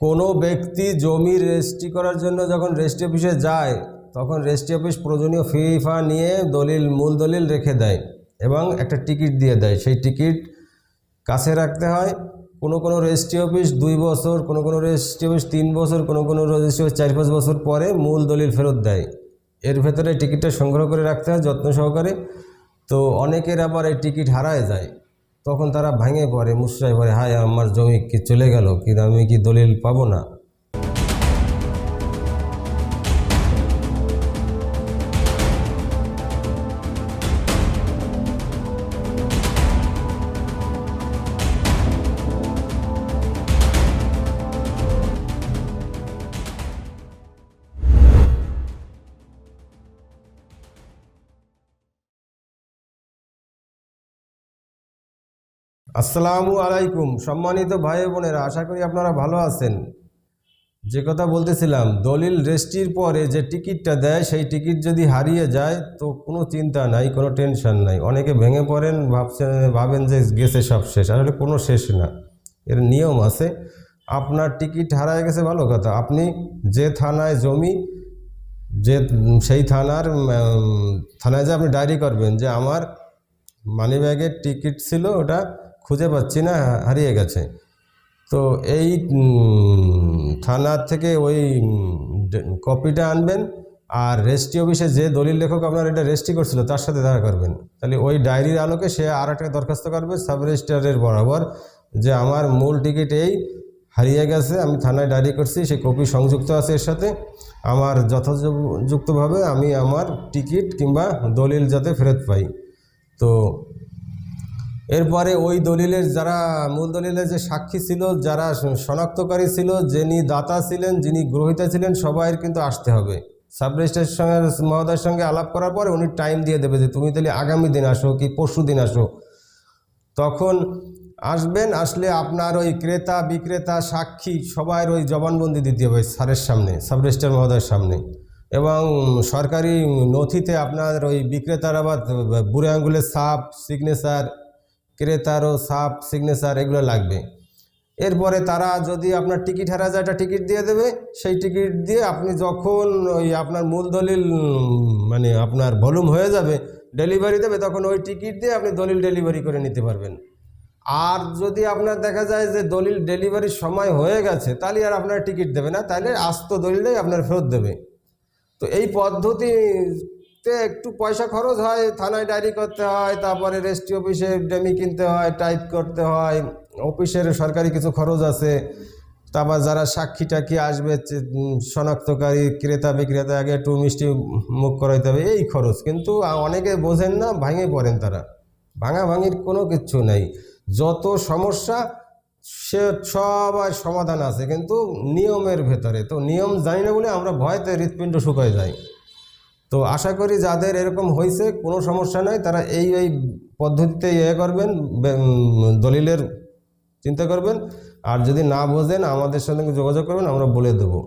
কোনো ব্যক্তি জমি রেজিস্ট্রি করার জন্য যখন রেজিস্ট্রি অফিসে যায় তখন রেজিস্ট্রি অফিস প্রয়োজনীয় ফি নিয়ে মূল দলিল রেখে দেয় এবং একটা টিকিট দিয়ে দেয়। সেই টিকিট কাছে রাখতে হয়। কোনো রেজিস্ট্রি অফিস 2 বছর, কোনো রেজিস্ট্রি অফিস 3 বছর, কোনো রেজিস্ট্রি অফিস 4-5 বছর পরে মূল দলিল ফেরত দেয়। এর ভেতরে টিকিটটা সংগ্রহ করে রাখতে হয় যত্ন সহকারে। তো অনেকের আবার এই টিকিট হারায় যায়, তখন তারা ভেঙে পড়ে, মুশড়ায় পড়ে, হায় আমার জমি কি চলে গেল, কি আমি কি দলিল পাবো না। আসসালামু আলাইকুম সম্মানিত ভাই বোনেরা, আশা করি আপনারা ভালো আছেন। যে কথা বলতেছিলাম, দলিল রেজিস্ট্রির পরে যে টিকিটটা দেয় সেই টিকিট যদি হারিয়ে যায় তো কোনো চিন্তা নাই, কোনো টেনশন নাই। অনেকে ভেঙে পড়েন, ভাবেন যে গেছে সব শেষ, আসলে কোনো শেষ না। এর নিয়ম আছে। আপনার টিকিট হারিয়ে গেছে ভালো কথা, আপনি যে থানায় জমি, সেই থানায় যে আপনি ডায়েরি করবেন যে আমার মানিব্যাগের টিকিট ছিল, ওটা খুঁজে পাচ্ছি না, হারিয়ে গেছে। তো এই থানার থেকে ওই কপিটা আনবেন, আর রেজিস্ট্রি অফিসে যে দলিল লেখক আপনার এটা রেজিস্ট্রি করছিল তার সাথে দেখা করবেন। তাহলে ওই ডায়েরির আলোকে সে আর একটা দরখাস্ত করবে সাব রেজিস্ট্রারের বরাবর যে আমার মূল টিকিট এই হারিয়ে গেছে, আমি থানায় ডায়েরি করছি, সেই কপি সংযুক্ত আছে এর সাথে, আমার যথাযুক্তভাবে আমি আমার টিকিট কিংবা দলিল যাতে ফেরত পাই। তো এরপরে ওই দলিলের যারা মূল দলিলের যে সাক্ষী ছিল, যারা শনাক্তকারী ছিল, যিনি দাতা ছিলেন, যিনি গ্রহীতা ছিলেন, সবাইয়ের কিন্তু আসতে হবে। সাব রেজিস্ট্রার মহোদয়ের সঙ্গে আলাপ করার পরে উনি টাইম দিয়ে দেবে যে তুমি তাহলে আগামী দিন আসো কি পরশু দিন আসো। তখন আসবেন, আসলে আপনার ওই ক্রেতা বিক্রেতা সাক্ষী সবাইয়ের ওই জবানবন্দি দিতে হবে স্যারের সামনে, সাব রেজিস্ট্রার মহোদয়ের সামনে। এবং সরকারি নথিতে আপনার ওই বিক্রেতার আবার বুড়ে আঙ্গুলের ছাপ, সিগনেচার, ক্রেতারও ছাপ, সিগনেচার, এগুলো লাগবে। এরপরে তারা যদি আপনার টিকিট হারা যায় একটা টিকিট দিয়ে দেবে। সেই টিকিট দিয়ে আপনি যখন ওই আপনার মূল দলিল মানে আপনার ভলিউম হয়ে যাবে, ডেলিভারি দেবে, তখন ওই টিকিট দিয়ে আপনি দলিল ডেলিভারি করে নিতে পারবেন। আর যদি আপনার দেখা যায় যে দলিল ডেলিভারির সময় হয়ে গেছে, তাহলে আর আপনার টিকিট দেবে না, তাহলে আস্ত দলিলটাই আপনার ফেরত দেবে। তো এই পদ্ধতিতে একটু পয়সা খরচ হয়, থানায় ডায়েরি করতে হয়, তারপরে রেজিস্ট্রি অফিসে ডেমি কিনতে হয়, টাইপ করতে হয়, অফিসের সরকারি কিছু খরচ আছে, তারপর যারা সাক্ষী টাক্ষী আসবে, শনাক্তকারী ক্রেতা বিক্রেতা, আগে একটু মিষ্টি মুখ করাইতে হবে, এই খরচ। কিন্তু অনেকে বোঝেন না, ভাঙে পড়েন তারা। ভাঙাভাঙির কোনো কিচ্ছু নেই, যত সমস্যা সে সবার সমাধান আছে, কিন্তু নিয়মের ভেতরে। তো নিয়ম জানি না বলে আমরা ভয়তে হৃৎপিণ্ড শুকায় যাই। তো আশা করি যাদের এরকম হয়েছে কোনো সমস্যা নাই, তারা এই পদ্ধতিতে করবেন, দলিলের চিন্তা করবেন। আর যদি না বোঝেন আমাদের সঙ্গে যোগাযোগ করবেন, আমরা বলে দেবো।